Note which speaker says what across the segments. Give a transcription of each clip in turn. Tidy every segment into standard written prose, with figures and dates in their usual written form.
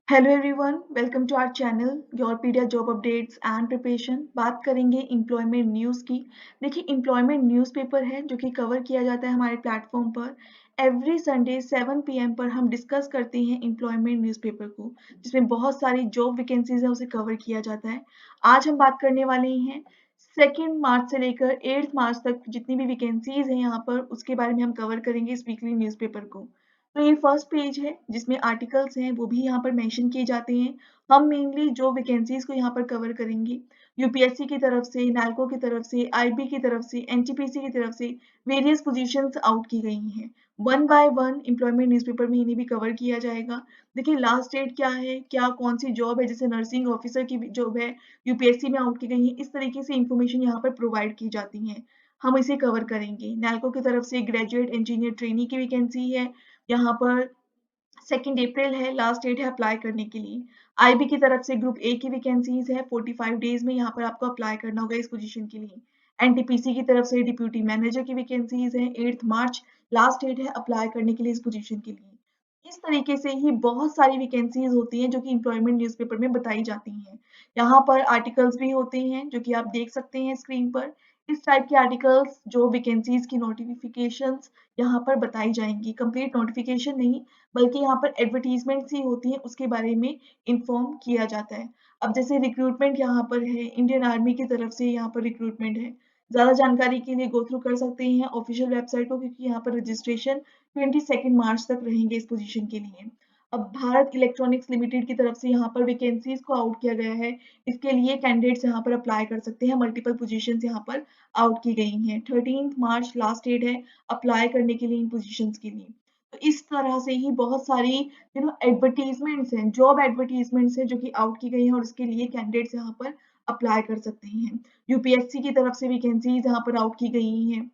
Speaker 1: Hello everyone, welcome to our channel Yourpedia job updates and preparation. बात करेंगे employment news की। देखिए, employment newspaper है जो कि कवर किया जाता है हमारे प्लेटफॉर्म पर। एवरी संडे 7 पीएम पर हम डिस्कस करते हैं एम्प्लॉयमेंट न्यूज़पेपर को, जिसमें बहुत सारी जॉब वैकेंसीज है उसे कवर किया जाता है। आज हम बात करने वाले हैं 2 मार्च से लेकर 8 मार्च तक जितनी भी वैकेंसीज हैं यहाँ पर, उसके बारे में हम कवर करेंगे इस वीकली न्यूज़पेपर को। तो ये फर्स्ट पेज है जिसमें आर्टिकल्स हैं वो भी यहाँ पर मेंशन किए जाते हैं। हम मेनली जो वैकेंसीज को यहाँ पर कवर करेंगे, यूपीएससी की तरफ से, नैल्को की तरफ से, आईबी की तरफ से, एनटीपीसी की तरफ से वेरियस पोजीशंस आउट की गई हैं। One by one employment newspaper में इन्हें भी कवर किया जाएगा। देखिए, लास्ट डेट क्या है, क्या कौन सी जॉब है, जैसे नर्सिंग ऑफिसर की जॉब है यूपीएससी में आउट की गई है, इस तरीके से इंफॉर्मेशन यहाँ पर प्रोवाइड की जाती है। हम इसे कवर करेंगे। नैल्को की तरफ से ग्रेजुएट इंजीनियर ट्रेनी की वैकेंसी है, यहाँ पर 2 अप्रैल है लास्ट डेट है अप्लाई करने के लिए। आईबी की तरफ से ग्रुप ए की वैकेंसीज है, 45 डेज में यहाँ पर आपको अप्लाई करना होगा इस पोजीशन के लिए। एनटीपीसी की तरफ से डिप्यूटी मैनेजर की वैकेंसीज है, 8 मार्च लास्ट डेट है अप्लाई करने के लिए इस पोजीशन के लिए। इस तरीके से ही बहुत सारी वैकेंसीज होती हैं जो कि एम्प्लॉयमेंट न्यूज़पेपर में बताई जाती हैं। यहाँ पर आर्टिकल्स भी होते हैं जो कि आप देख सकते हैं स्क्रीन पर। इस टाइप के आर्टिकल्स जो वैकेंसीज की नोटिफिकेशंस यहाँ पर बताई जाएंगी। कंप्लीट नोटिफिकेशन नहीं, बल्कि यहाँ पर एडवर्टाइजमेंट्स ही होती हैं, उसके बारे में इन्फॉर्म किया जाता है। अब जैसे रिक्रूटमेंट यहाँ पर है, इंडियन आर्मी की तरफ से यहाँ पर रिक्रूटमेंट है। ज़्यादा जानकारी के लिए गो थ्रू कर सकते हैं ऑफिशियल वेबसाइट को, क्योंकि यहाँ पर रजिस्ट्रेशन 22 मार्च तक रहेंगे इस पोजीशन के लिए। अब भारत इलेक्ट्रॉनिक्स लिमिटेड की तरफ से यहाँ पर वैकेंसीज को आउट किया गया है। इसके लिए कैंडिडेट्स यहाँ पर अप्लाई कर सकते हैं। मल्टीपल पोजीशंस यहाँ पर आउट की गई हैं। 13 मार्च लास्ट डेट है अप्लाई करने के लिए इन पोजीशंस के लिए। तो इस तरह से ही बहुत सारी एडवर्टाइजमेंट्स हैं, जॉब एडवर्टाइजमेंट्स हैं जो कि आउट की गई हैं और उसके लिए कैंडिडेट्स यहाँ पर अप्लाई कर सकते हैं। यूपीएससी की तरफ से वैकेंसीज यहाँ पर आउट की गई हैं।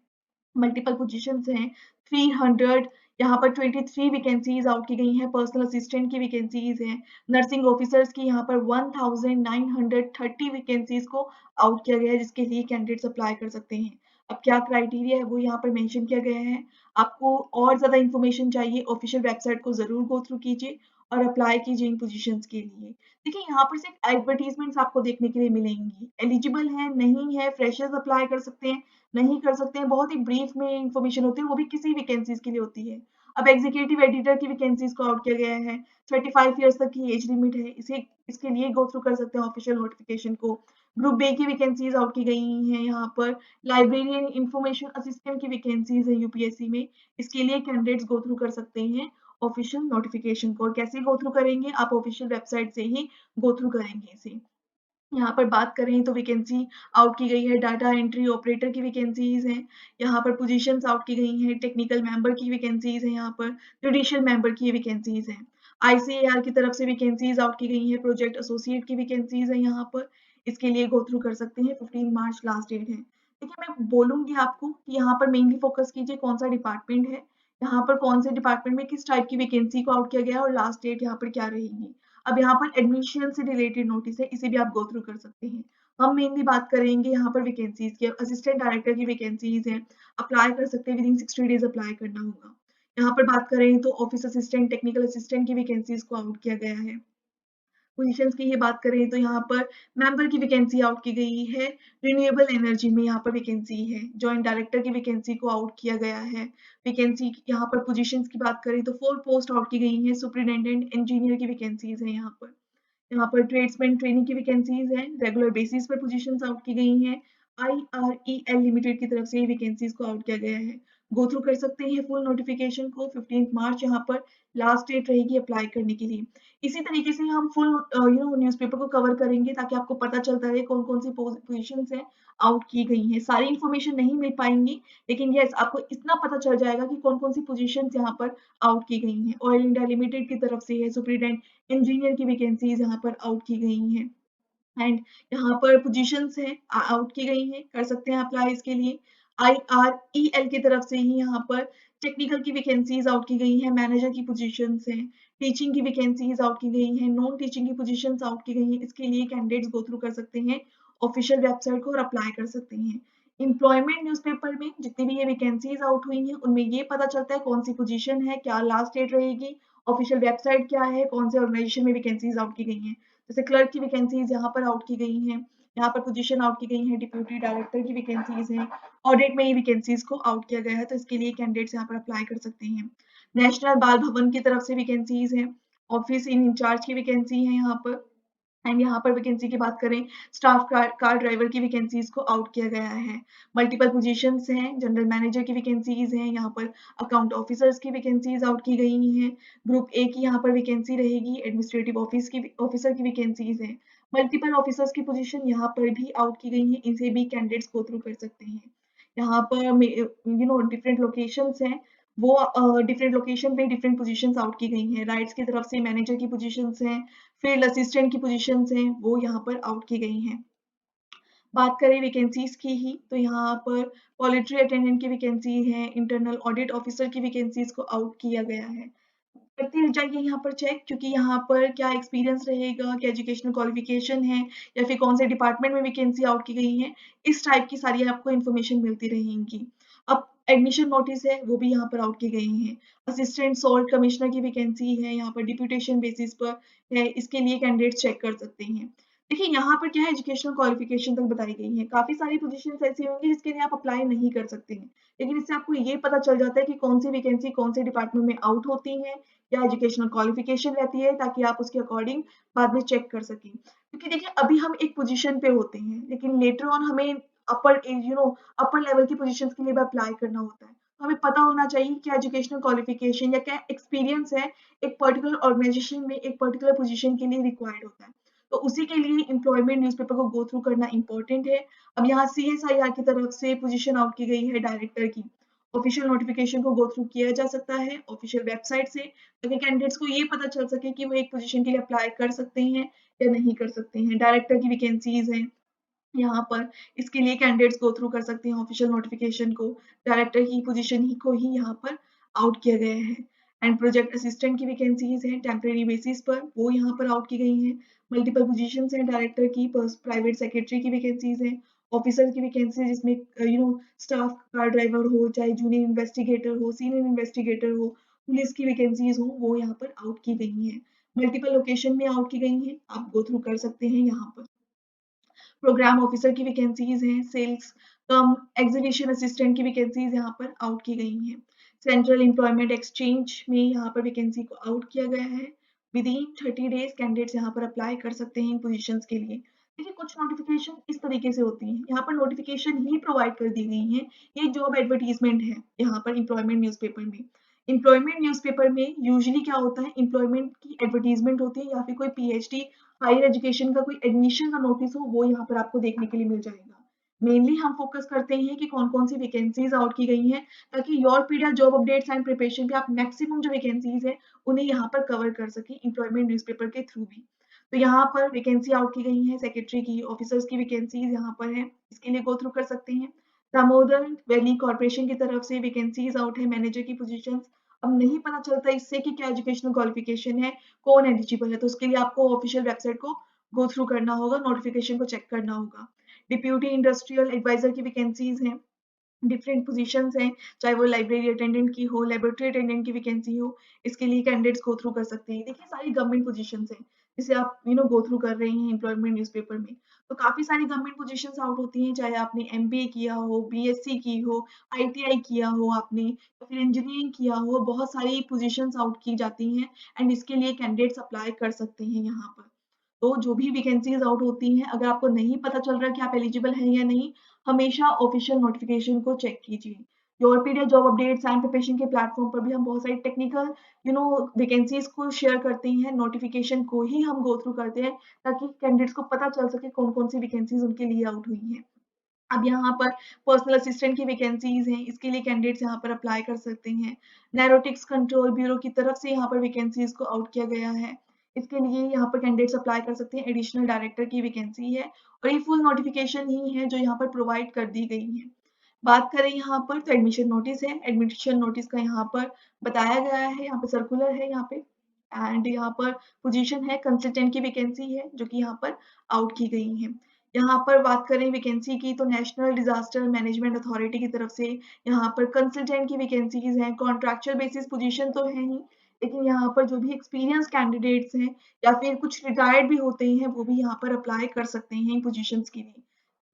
Speaker 1: मल्टीपल पोजीशंस हैं, 300 यहाँ पर 23 वैकेंसीज आउट की गई हैं। पर्सनल असिस्टेंट की वैकेंसीज हैं। नर्सिंग ऑफिसर्स की यहाँ पर 1930 वैकेंसीज को आउट किया गया है, जिसके लिए कैंडिडेट्स अप्लाई कर सकते हैं। अब क्या क्राइटेरिया है वो यहाँ पर मेंशन किया गया है। आपको और ज़्यादा इन्फॉर्मेशन चाहिए, ऑफिशियल वेबसाइट को ज़रूर गो थ्रू कीजिए और अप्लाई कीजिए इन पोजीशंस के लिए। देखिए, यहाँ पर सिर्फ एडवर्टाइजमेंट्स आपको देखने के लिए मिलेंगी। एलिजिबल है, नहीं है, फ्रेशर्स अप्लाई कर सकते हैं, नहीं कर सकते हैं, बहुत ही ब्रीफ में इन्फॉर्मेशन होती है, वो भी किसी वैकेंसीज के लिए होती है। अब एग्जीक्यूटिव एडिटर की वैकेंसीज को आउट किया गया है। 35 ईयर्स तक की एज लिमिट है, इसे इसके लिए गो थ्रू कर सकते हैं ऑफिशियल नोटिफिकेशन को। ग्रुप बी की वैकेंसीज आउट की गई हैं यहाँ पर। लाइब्रेरियन इंफॉर्मेशन असिस्टेंट की वैकेंसीज है यूपीएससी में, इसके लिए कैंडिडेट्स गो थ्रू कर सकते हैं ऑफिशियल नोटिफिकेशन को। और कैसे गो थ्रू करेंगे, आप ऑफिशियल वेबसाइट से ही गो थ्रू करेंगे इसे। यहाँ पर बात करें तो वैकेंसी आउट की गई है, डाटा एंट्री ऑपरेटर की वैकेंसीज हैं। यहाँ पर पोजीशंस आउट की गई हैं, टेक्निकल मेंबर की वैकेंसीज हैं, यहाँ पर जुडिशियल मेंबर की वैकेंसीज हैं। आईसीएआर की तरफ से वैकेंसीज आउट की गई हैं, प्रोजेक्ट एसोसिएट की वैकेंसीज हैं यहाँ पर। इसके लिए गो थ्रू कर सकते हैं, 15 मार्च लास्ट डेट है। देखिए, मैं बोलूंगी आपको कि यहाँ पर मेनली फोकस कीजिए कौन सा डिपार्टमेंट है, यहाँ पर कौन से डिपार्टमेंट में किस टाइप की वैकेंसी को आउट किया गया है और लास्ट डेट यहाँ पर क्या रहेगी। अब यहाँ पर एडमिशन से रिलेटेड नोटिस है, इसे भी आप गो थ्रू कर सकते हैं। हम मेनली बात करेंगे यहाँ पर वैकेंसीज की। असिस्टेंट डायरेक्टर की वैकेंसीज हैं, अप्लाई कर सकते हैं, विदिन 60 डेज अप्लाई करना होगा। यहाँ पर बात करें तो ऑफिस असिस्टेंट, टेक्निकल असिस्टेंट की वैकेंसीज को आउट किया गया है। पोजीशंस की ये बात करें तो यहाँ पर मेंबर की वैकेंसी आउट की गई है। रिन्यूएबल एनर्जी में यहाँ पर वैकेंसी है। जॉइंट डायरेक्टर की वैकेंसी को आउट किया गया है। वैकेंसी यहाँ पर पोजीशंस की बात करें तो 4 पोस्ट आउट की गई हैं। सुपरिटेंडेंट इंजीनियर की वैकेंसीज हैं यहाँ पर। यहाँ पर ट्रेड्समैन ट्रेनिंग की वैकेंसीज हैं, रेगुलर बेसिस पर पोजीशंस आउट की गई हैं। आईआरईएल लिमिटेड की तरफ से ये वैकेंसीज को आउट किया गया है। गो थ्रू कर सकते हैं फुल नोटिफिकेशन को। 15 मार्च यहाँ पर लास्ट डेट रहेगी अप्लाई करने के लिए। इसी तरीके से हम फुल न्यूज़पेपर को कवर करेंगे ताकि आपको पता चलता रहे कौन-कौन सी पोजीशंस हैं आउट की गई हैं। सारी इन्फॉर्मेशन नहीं मिल पाएँगी, लेकिन येस आपको इतना पता चल जाएगा कि कौन-कौन सी पोजीशंस यहाँ पर आउट की गई हैं। ऑयल इंडिया लिमिटेड की तरफ से है, सुपरिटेंडेंट इंजीनियर की वैकेंसीज यहाँ पर आउट की गई हैं। एंड यहाँ पर पोजीशंस हैं आउट की गई हैं, कर सकते हैं अप्लाई इसके लिए। आईआरईएल की तरफ से ही यहाँ पर टेक्निकल की वैकेंसीज आउट की गई हैं, मैनेजर की पोजीशंस हैं। टीचिंग की वैकेंसीज आउट की गई हैं, नॉन टीचिंग की पोजीशंस आउट की गई हैं। इसके लिए कैंडिडेट्स गो थ्रू कर सकते हैं ऑफिशियल वेबसाइट को और अप्लाई कर सकते हैं। एम्प्लॉयमेंट न्यूज़पेपर में जितनी भी ये वैकेंसीज आउट हुई हैं, उनमें ये पता चलता है कौन सी पोजीशन है, क्या लास्ट डेट रहेगी ऑफिशियल वेबसाइट क्या है, कौन से ऑर्गेनाइजेशन में वैकेंसीज आउट की गई हैं। जैसे क्लर्क की वैकेंसीज यहाँ पर आउट की गई हैं, यहाँ पर पोजीशन आउट की गई है, डिप्यूटी डायरेक्टर की वैकेंसीज हैं, ऑडिट में ये वैकेंसीज को आउट किया गया है, तो इसके लिए कैंडिडेट्स यहाँ पर अप्लाई कर सकते हैं। नेशनल बाल भवन की तरफ से वैकेंसीज हैं, ऑफिस इन इंचार्ज की वैकेंसी है यहाँ पर। एंड यहाँ पर वैकेंसी की बात करें, स्टाफ कार ड्राइवर की वैकेंसीज को आउट किया गया है। मल्टीपल पोजीशंस हैं, जनरल मैनेजर की वैकेंसीज हैं, यहाँ पर अकाउंट ऑफिसर्स की वैकेंसीज आउट की गई हैं। ग्रुप ए की यहाँ पर वैकेंसी रहेगी, एडमिनिस्ट्रेटिव ऑफिस की ऑफिसर की वैकेंसीज हैं। मल्टीपल ऑफिसर्स की पोजीशन यहाँ पर भी आउट की गई हैं, इसे भी कैंडिडेट्स गो थ्रू कर सकते हैं। यहाँ पर डिफरेंट लोकेशंस हैं, वो डिफरेंट लोकेशन पे डिफरेंट पोजीशंस आउट की गई हैं। राइट्स की तरफ से मैनेजर की पोजीशंस हैं, फील्ड असिस्टेंट की पोजीशंस हैं, वो यहाँ पर आउट की गई हैं। बात करें वैकेंसीज की ही, तो यहाँ पर पॉलिट्री अटेंडेंट की वैकेंसी है, इंटरनल ऑडिट ऑफिसर की वैकेंसीज को आउट किया गया है। करते जाइए यहाँ पर चेक, क्योंकि यहाँ पर क्या एक्सपीरियंस रहेगा, क्या एजुकेशनल क्वालिफिकेशन है, या फिर कौन से डिपार्टमेंट में वैकेंसी आउट की गई है, इस टाइप की सारी आपको इन्फॉर्मेशन मिलती रहेंगी। अब एडमिशन नोटिस है, वो भी यहाँ पर आउट की गई हैं। असिस्टेंट सॉल्ट कमिश्नर की वैकेंसी है, यहाँ पर डिप्यूटेशन बेसिस पर है, इसके लिए कैंडिडेट चेक कर सकते हैं। देखिए यहाँ पर क्या है, एजुकेशनल क्वालिफिकेशन तक बताई गई है। काफी सारी पोजीशंस ऐसी होंगी जिसके लिए आप अप्लाई नहीं कर सकते हैं, लेकिन इससे आपको ये पता चल जाता है कि कौन सी वैकेंसी कौन से डिपार्टमेंट में आउट होती है, क्या एजुकेशनल क्वालिफिकेशन रहती है, ताकि आप उसके अकॉर्डिंग बाद में चेक कर सकें। क्योंकि देखिए अभी हम एक पोजीशन पे होते हैं, लेकिन लेटर ऑन हमें अपर अपर लेवल की पोजीशंस के लिए भी अप्लाई करना होता है। तो हमें पता होना चाहिए क्या एजुकेशनल क्वालिफिकेशन या क्या एक्सपीरियंस है एक पर्टिकुलर ऑर्गेनाइजेशन में एक पर्टिकुलर पोजीशन के लिए रिक्वायर्ड होता है। तो उसी के लिए एम्प्लॉयमेंट न्यूज़पेपर को गो थ्रू करना इम्पोर्टेंट है। अब यहाँ सीएसआईआर की तरफ से पोजीशन आउट की गई है डायरेक्टर की। ऑफिशियल नोटिफिकेशन को गो थ्रू किया जा सकता है ऑफिशियल वेबसाइट से, ताकि कैंडिडेट्स को ये पता चल सके कि वो एक पोजीशन के लिए अप्लाई कर सकते हैं या नहीं कर सकते हैं। डायरेक्टर की वैकेंसीज हैं यहाँ पर, इसके लिए कैंडिडेट्स गो थ्रू कर सकते हैं ऑफिशियल नोटिफिकेशन को। डायरेक्टर की पोजीशन ही को ही यहाँ पर आउट किया गया है। एंड प्रोजेक्ट असिस्टेंट की वैकेंसीज हैं टेम्परेरी बेसिस पर, वो यहाँ पर आउट की गई हैं। मल्टीपल पोजीशंस हैं डायरेक्टर की, प्राइवेट सेक्रेटरी की वैकेंसीज हैं, ऑफिसर की वैकेंसी जिसमें स्टाफ कार ड्राइवर हो, चाहे जूनियर इन्वेस्टिगेटर हो, सीनियर इन्वेस्टिगेटर हो, पुलिस की वैकेंसीज हो, वो यहाँ पर आउट की गई हैं। मल्टीपल लोकेशन में आउट की गई हैं, आप गो थ्रू कर सकते हैं यहाँ पर। प्रोग्राम ऑफिसर की वैकेंसीज हैं, सेल्स कम एग्जीबिशन असिस्टेंट की वैकेंसीज यहाँ पर आउट की गई हैं। सेंट्रल एम्प्लॉयमेंट एक्सचेंज में यहाँ पर वैकेंसी को आउट किया गया है। विद इन 30 डेज कैंडिडेट्स यहाँ पर अप्लाई कर सकते हैं इन पोजीशंस के लिए। देखिए कुछ नोटिफिकेशन इस तरीके से होती हैं, यहाँ पर नोटिफिकेशन ही प्रोवाइड कर दी गई हैं, ये जॉब एडवर्टीजमेंट है यहाँ पर एम्प्लॉयमेंट न्यूज़पेपर में। एम्प्लॉयमेंट न्यूज़पेपर में यूजुअली क्या होता है, एम्प्लॉयमेंट की एडवर्टीजमेंट होती है या फिर कोई पीएचडी हायर एजुकेशन का कोई एडमिशन का नोटिस हो, वो यहाँ पर आपको देखने के लिए मिल जाएगा। मेनली हम फोकस करते हैं कि कौन-कौन सी वैकेंसीज आउट की गई हैं, ताकि योरपीडिया जॉब अपडेट्स एंड प्रिपरेशन पे आप मैक्सिमम जो वैकेंसीज हैं, उन्हें यहाँ पर कवर कर सकें एम्प्लॉयमेंट न्यूज़पेपर के थ्रू भी। तो यहाँ पर वैकेंसी आउट की गई है सेक्रेटरी की, ऑफिसर्स की वैकेंसीज यहाँ पर है, इसके लिए गो थ्रू कर सकते हैं। दामोदर वैली कॉर्पोरेशन की तरफ से वैकेंसीज आउट है मैनेजर की पोजीशंस। अब नहीं पता चलता इससे कि क्या एजुकेशनल क्वालिफिकेशन है, कौन एलिजिबल है, तो उसके लिए आपको ऑफिशियल वेबसाइट को गो थ्रू करना होगा, नोटिफिकेशन को चेक करना होगा। डिप्यूटी इंडस्ट्रियल एडवाइजर की वैकेंसीज हैं, डिफरेंट पोजीशंस हैं, चाहे वो लाइब्रेरी अटेंडेंट की हो, लेबोरेटरी अटेंडेंट की वैकेंसी हो, इसके लिए कैंडिडेट्स गो थ्रू कर सकते हैं। देखिए सारी गवर्नमेंट पोजीशंस हैं, जिसे आप गो थ्रू कर रहे हैं एम्प्लॉयमेंट न्यूज़पेपर में। तो काफ़ी सारी गवर्नमेंट पोजीशंस आउट होती हैं, चाहे आपने एमबीए किया हो, बीएससी की हो, आईटीआई किया हो आपने, या फिर इंजीनियरिंग किया हो, बहुत सारी पोजीशंस आउट की जाती हैं एंड इसके लिए कैंडिडेट्स अप्लाई कर सकते हैं यहाँ पर। तो जो भी वैकेंसीज आउट होती हैं, अगर आपको नहीं पता चल रहा है कि आप एलिजिबल हैं या नहीं, हमेशा ऑफिशियल नोटिफिकेशन को चेक कीजिए। योरपीडिया जॉब अपडेट्स एंड प्रिपरेशन के प्लेटफॉर्म पर भी हम बहुत सारी टेक्निकल वैकेंसीज को शेयर करते हैं, नोटिफिकेशन को ही हम गो थ्रू करते हैं, ताकि कैंडिडेट्स को पता चल सके कौन-कौन सी वैकेंसीज उनके लिए आउट हुई हैं। अब यहाँ पर पर्सनल असिस्टेंट की वैकेंसीज हैं, इसके लिए कैंडिडेट्स यहाँ पर अप्लाई कर सकते हैं। नैरोटिक्स कंट्रोल ब्यूरो की तरफ से यहाँ पर वैकेंसीज को आउट किया गया है। इसके लिए यहाँ पर कैंडिडेट्स अप्लाई कर सकते हैं। एडिशनल डायरेक्टर की वैकेंसी है और ये फुल नोटिफिकेशन ही है जो यहाँ पर प्रोवाइड कर दी गई है। बात करें यहाँ पर तो एडमिशन नोटिस है। एडमिशन नोटिस का यहाँ पर बताया गया है, यहाँ पे सर्कुलर है यहाँ पे, एंड यहाँ पर पोजीशन है कंसल्टेंट की वैकेंसी है जो कि यहाँ पर आउट की गई है। यहाँ पर बात करें वैकेंसी की तो नेशनल डिजास्टर मैनेजमेंट अथॉरिटी की तरफ से यहाँ पर कंसल्टेंट की वैकेंसीज हैं। कॉन्ट्रैक्चुअल बेसिस पोजीशन तो है ही, लेकिन यहाँ पर जो भी एक्सपीरियंस कैंडिडेट्स हैं या फिर कुछ रिटायर्ड भी होते हैं, वो भी यहाँ पर अप्लाई कर सकते हैं इन पोजीशंस के लिए।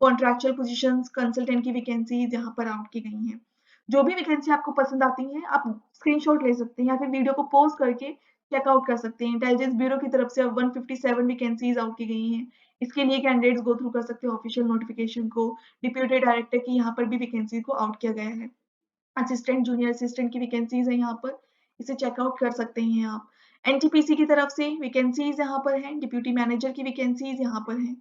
Speaker 1: कॉन्ट्रैक्चुअल पोजीशंस, कंसल्टेंट की वैकेंसीज़ यहाँ पर आउट की गई हैं। जो भी वैकेंसी आपको पसंद आती है, आप स्क्रीनशॉट ले सकते हैं या फिर वीडियो को पॉज़ करके चेकआउट कर सकते हैं। इंटेलिजेंस ब्यूरो की तरफ से अब 157 वैकेंसीज़ आउट की गई हैं। इसके लिए कैंडिडेट्स गो थ्रू कर सकते हैं ऑफिशियल नोटिफिकेशन को। डिप्यूटी डायरेक्टर की यहाँ पर भी वैकेंसी को आउट किया गया है। असिस्टेंट, जूनियर असिस्टेंट की वैकेंसीज़ हैं यहाँ पर, इसे चेकआउट कर सकते हैं आप। एनटीपीसी की तरफ से वैकेंसीज़ यहाँ पर हैं, डिप्यूटी मैनेजर की वैकेंसीज़ यहाँ पर हैं।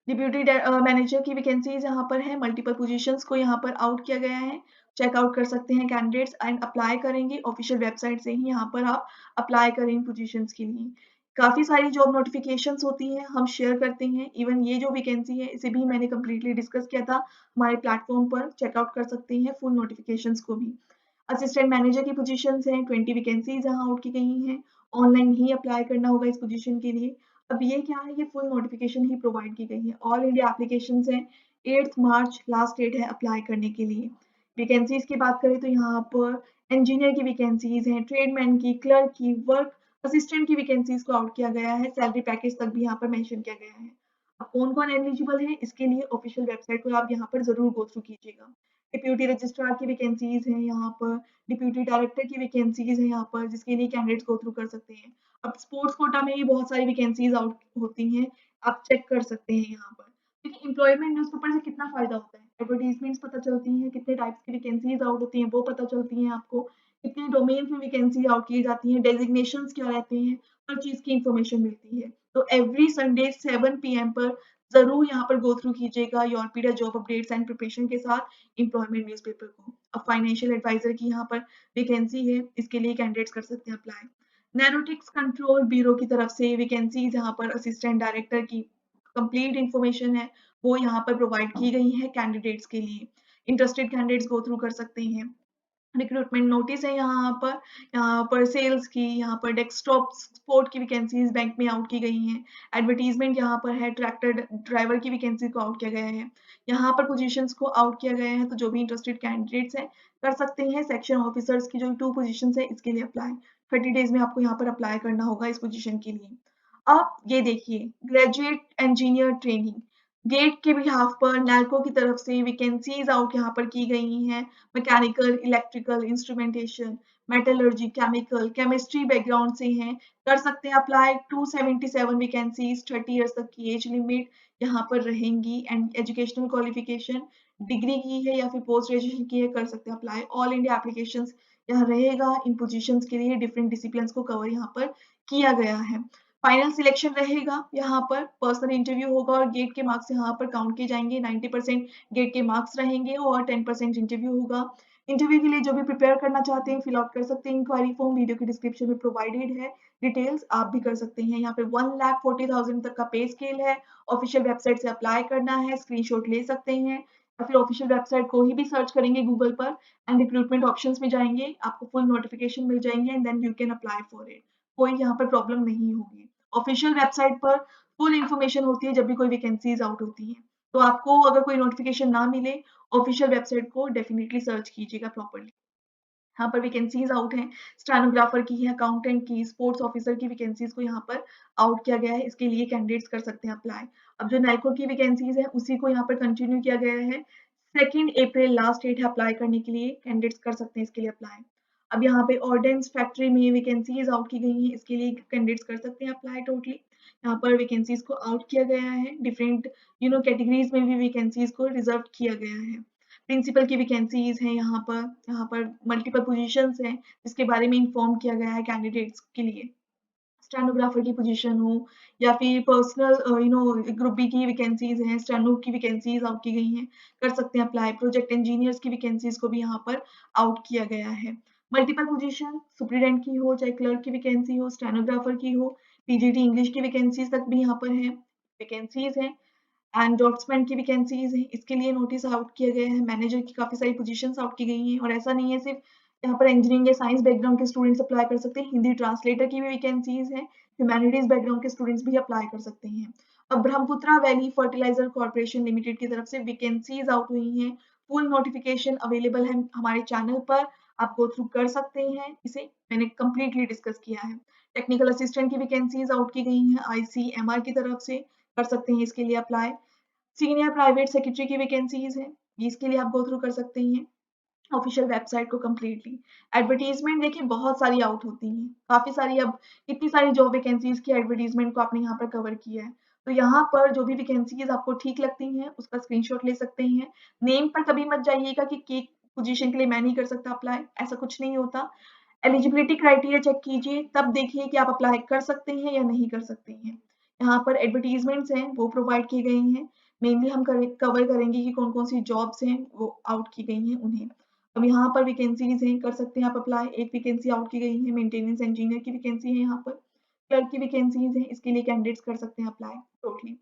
Speaker 1: डिप्यूटी मैनेजर की वैकेंसीज़ यहाँ पर है, मल्टीपल पोजीशंस को यहाँ पर आउट किया गया है। चेकआउट कर सकते हैं कैंडिडेट्स एंड अप्लाई करेंगे ऑफिशियल वेबसाइट से ही यहाँ पर आप अप्लाई करें इन पोजीशंस के लिए। काफ़ी सारी जॉब नोटिफिकेशंस होती हैं, हम शेयर करते हैं। इवन ये जो वैकेंसी है, इसे भी मैंने कंप्लीटली डिस्कस किया था हमारे प्लेटफ़ॉर्म पर, चेकआउट कर सकते हैं फुल नोटिफिकेशंस को भी। असिस्टेंट मैनेजर की पोजीशंस हैं, 20 वैकेंसीज़ यहाँ आउट की गई हैं। ऑनलाइन ही अप्लाई करना होगा इस पोजीशन के लिए। अब ये क्या है, ये फुल नोटिफिकेशन ही प्रोवाइड की गई है। ऑल इंडिया एप्लीकेशंस हैं, 8th मार्च लास्ट डेट है अप्लाई करने के लिए। वैकेंसीज़ की बात करें तो यहाँ पर इंजीनियर की वैकेंसीज़ हैं, ट्रेडमैन की, क्लर्क की, वर्क असिस्टेंट की वैकेंसीज़ को आउट किया गया है। सैलरी पैकेज तक भी यहाँ पर मेंशन किया गया है। अब कौन-कौन एलिजिबल है, इसके लिए ऑफिशियल वेबसाइट को आप यहाँ पर ज़रूर गो थ्रू कीजिएगा। डिप्यूटी रजिस्ट्रार की वैकेंसीज़ हैं यहाँ पर, डिप्यूटी डायरेक्टर की वैकेंसीज़ हैं यहाँ पर, जिसके लिए कैंडिडेट्स गो थ्रू कर सकते हैं। अब स्पोर्ट्स कोटा में भी बहुत सारी वैकेंसीज़ आउट होती हैं, आप चेक कर सकते हैं यहाँ पर। देखिए एम्प्लॉयमेंट न्यूज़पेपर से कितना फ़ायदा होता है, एडवर्टाइज़मेंट्स पता चलती हैं, कितने टाइप्स की वैकेंसीज़ आउट होती हैं, वो पता चलती हैं आपको, कितने डोमेन्स में वैकेंसी आउट की जाती हैं, डेज़िग्नेशंस क्या रहते हैं, हर चीज़ की इन्फॉर्मेशन मिलती है। तो एवरी संडे 7 पीएम पर ज़रूर यहाँ पर गो थ्रू कीजिएगा योरपीडिया जॉब अपडेट्स एंड प्रिपरेशन के साथ एम्प्लॉयमेंट न्यूज़पेपर को। अब फाइनेंशियल एडवाइज़र की यहाँ पर वैकेंसी है, इसके लिए कैंडिडेट्स कर सकते हैं अप्लाई। नैरोटिक्स कंट्रोल ब्यूरो की तरफ से वैकेंसीज़ यहाँ पर असिस्टेंट डायरेक्टर की कंप्लीट इन्फॉर्मेशन है, वो यहाँ पर प्रोवाइड की गई है कैंडिडेट्स के लिए। इंटरेस्टेड कैंडिडेट्स गो थ्रू कर सकते हैं। रिक्रूटमेंट नोटिस है यहाँ पर सेल्स की, यहाँ पर डेस्कटॉप सपोर्ट की वैकेंसीज़ बैंक में आउट की गई हैं। एडवर्टाइज़मेंट यहाँ पर है, ट्रैक्टर ड्राइवर की वैकेंसी को आउट किया गया है। यहाँ पर पोजीशंस को आउट किया गया है, तो जो भी इंटरेस्टेड कैंडिडेट्स हैं, कर सकते हैं। सेक्शन ऑफिसर्स की जो 2 पोजीशंस है, इसके लिए अप्लाई 30 डेज़ में आपको यहाँ पर अप्लाई करना होगा इस पोजीशन के लिए। अब ये देखिए, ग्रेजुएट इंजीनियर ट्रेनिंग, गेट के बिहाफ़ पर नैल्को की तरफ से वैकेंसीज़ आउट यहाँ पर की गई हैं। Mechanical, electrical, instrumentation, metallurgy, chemical, chemistry background से हैं, कर सकते हैं अप्लाई। 277 वैकेंसीज़, 30 इयर्स तक की एज लिमिट यहाँ पर रहेंगी एंड एजुकेशनल क्वालिफिकेशन डिग्री की है या फिर पोस्ट ग्रेजुएशन की है, कर सकते हैं अप्लाई। ऑल इंडिया एप्लीकेशंस यहाँ रहेगा, इन पोजीशंस के लिए डिफरेंट डिसिप्लिन्स को कवर यहाँ पर किया गया है। फाइनल सिलेक्शन रहेगा यहाँ पर, पर्सनल इंटरव्यू होगा और गेट के मार्क्स यहाँ पर काउंट किए जाएँगे। 90% गेट के मार्क्स रहेंगे और 10% इंटरव्यू होगा। इंटरव्यू के लिए जो भी प्रिपेयर करना चाहते हैं, फिल आउट कर सकते हैं इंक्वायरी फॉर्म, वीडियो के डिस्क्रिप्शन में प्रोवाइडेड है। डिटेल्स आप भी कर सकते हैं। यहाँ पे 1,40,000 तक का पे स्केल है। ऑफिशियल वेबसाइट से अप्लाई करना है, स्क्रीनशॉट ले सकते हैं या फिर ऑफिशियल वेबसाइट को ही भी सर्च करेंगे गूगल पर एंड रिक्रूटमेंट ऑप्शंस में जाएँगे, आपको फुल नोटिफिकेशन मिल जाएँगे and then you can apply for it. कोई यहाँ पर प्रॉब्लम नहीं होगी। ऑफिशियल वेबसाइट पर फुल इन्फॉर्मेशन होती है जब भी कोई वैकेंसीज़ आउट होती हैं। तो आपको अगर कोई नोटिफिकेशन ना मिले, ऑफिशियल वेबसाइट को डेफिनिटली सर्च कीजिएगा प्रॉपर्ली। यहाँ पर वैकेंसीज़ आउट हैं, स्टेनोग्राफर की है, अकाउंटेंट की, स्पोर्ट्स ऑफिसर की वैकेंसीज़ को यहाँ पर आउट किया गया है। इसके लिए कैंडिडेट्स कर सकते हैं अप्लाई। अब जो नैल्को की वैकेंसीज़ हैं, उसी को यहाँ पर कंटिन्यू किया गया है। 2 अप्रैल लास्ट डेट है अप्लाई करने के लिए, कैंडिडेट्स कर सकते हैं इसके लिए अप्लाई। अब यहाँ पे ऑर्डेंस फैक्ट्री में वैकेंसीज़ आउट की गई हैं, इसके लिए कैंडिडेट्स कर सकते हैं अप्लाई टोटली। यहाँ पर वैकेंसीज़ को आउट किया गया है, डिफरेंट कैटेगरीज़ में भी वैकेंसीज़ को रिज़र्व किया गया है। प्रिंसिपल की वैकेंसीज़ हैं यहाँ पर मल्टीपल पोजीशंस हैं, जिसके बारे में इन्फॉर्म किया गया है कैंडिडेट्स के लिए। स्टेनोग्राफर की पोजीशन हो या फिर पर्सनल ग्रुप बी की वैकेंसीज़ हैं, स्टेनो की वैकेंसीज़ आउट की गई हैं, कर सकते हैं अप्लाई। प्रोजेक्ट इंजीनियर्स की वैकेंसीज़ को भी यहाँ पर आउट किया गया है। मल्टीपल पोजीशन सुपरिटेंडेंट की हो, चाहे क्लर्क की वैकेंसी हो, स्टेनोग्राफर की हो, पीजीटी इंग्लिश की वैकेंसीज़ तक भी यहाँ पर हैं, वैकेंसीज़ हैं। एंडोर्समेंट की वैकेंसीज़ हैं, इसके लिए नोटिस आउट किया गया है। मैनेजर की काफ़ी सारी पोज़ीशंस आउट की गई हैं और ऐसा नहीं है सिर्फ़ यहाँ पर इंजीनियरिंग या साइंस बैकग्राउंड के स्टूडेंट्स अप्लाई कर सकते हैं, हिंदी ट्रांसलेटर की भी वैकेंसीज़ हैं, ह्यूमैनिटीज़ बैकग्राउंड के स्टूडेंट्स भी अप्लाई कर सकते हैं। अब Brahmaputra valley fertiliser corporation limited की तरफ से वैकेंसीज़ आउट हुई हैं, फुल नोटिफ़िकेशन अवेलेबल है हमारे चैनल पर, आप गो थ्रू कर सकते हैं इसे, मैंने कंप्लीटली डिस्कस किया है। टेक्निकल असिस्टेंट की वैकेंसीज़ आउट की गई हैं आईसीएमआर की तरफ से, कर सकते हैं इसके लिए अप्लाई। सीनियर प्राइवेट सेक्रेटरी की वैकेंसीज़ हैं, इसके लिए आप गो थ्रू कर सकते हैं ऑफिशियल वेबसाइट को कंप्लीटली। एडवर्टाइज़मेंट देखिए बहुत सारी आउट होती हैं, काफ़ी सारी अब इतनी सारी जॉब वैकेंसीज़ की एडवर्टाइज़मेंट को आपने यहाँ पर कवर किया है। तो यहाँ पर जो भी वैकेंसीज़ आपको ठीक लगती हैं, उसका स्क्रीनशॉट ले सकते हैं। नेम पर कभी मत जाइएगा कि पोज़ीशन के लिए मैं नहीं कर सकता अप्लाई, ऐसा कुछ नहीं होता। एलिजिबिलिटी क्राइटेरिया चेक कीजिए, तब देखिए कि आप अप्लाई कर सकते हैं या नहीं कर सकते हैं। यहाँ पर एडवर्टाइज़मेंट्स हैं, वो प्रोवाइड की गई हैं। मेनली हम कवर करेंगे कि कौन-कौन सी जॉब्स हैं, वो आउट की गई हैं उन्हें। अब यहाँ पर वैकेंसीज़ हैं, कर सकते हैं आप अप्लाई। एक वैकेंसी आउट की गई है, मेंटेनेंस इंजीनियर की वैकेंसी है यहाँ पर। क्लर्क की वैकेंसीज़ हैं, इसके लिए कैंडिडेट्स कर सकते हैं अप्लाई टोटली।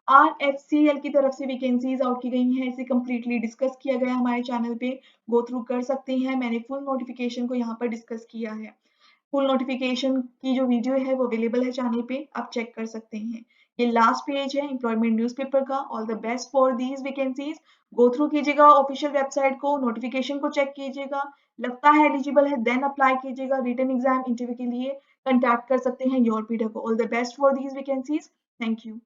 Speaker 1: आरएफसीएल की तरफ से वैकेंसीज़ आउट की गई हैं, इसे कंप्लीटली डिस्कस किया गया है हमारे चैनल पे, गो थ्रू कर सकते हैं। मैंने फुल नोटिफ़िकेशन को यहाँ पर डिस्कस किया है। फुल नोटिफ़िकेशन की जो वीडियो है वो अवेलेबल है चैनल पे, आप चेक कर सकते हैं। ये लास्ट पेज है एम्प्लॉयमेंट न्यूज़पेपर का। All the best for these vacancies. Go through कीजिएगा ऑफिशियल वेबसाइट को, नोटिफ़िकेशन को चेक कीजिएगा, लगता है एलिजिबल है देन अप्लाई कीजिएगा। रिटन एग्ज़ाम इंटरव्यू के लिए कॉन्टैक्ट कर सकते हैं योरपीडिया को। All the best for these vacancies. Thank you.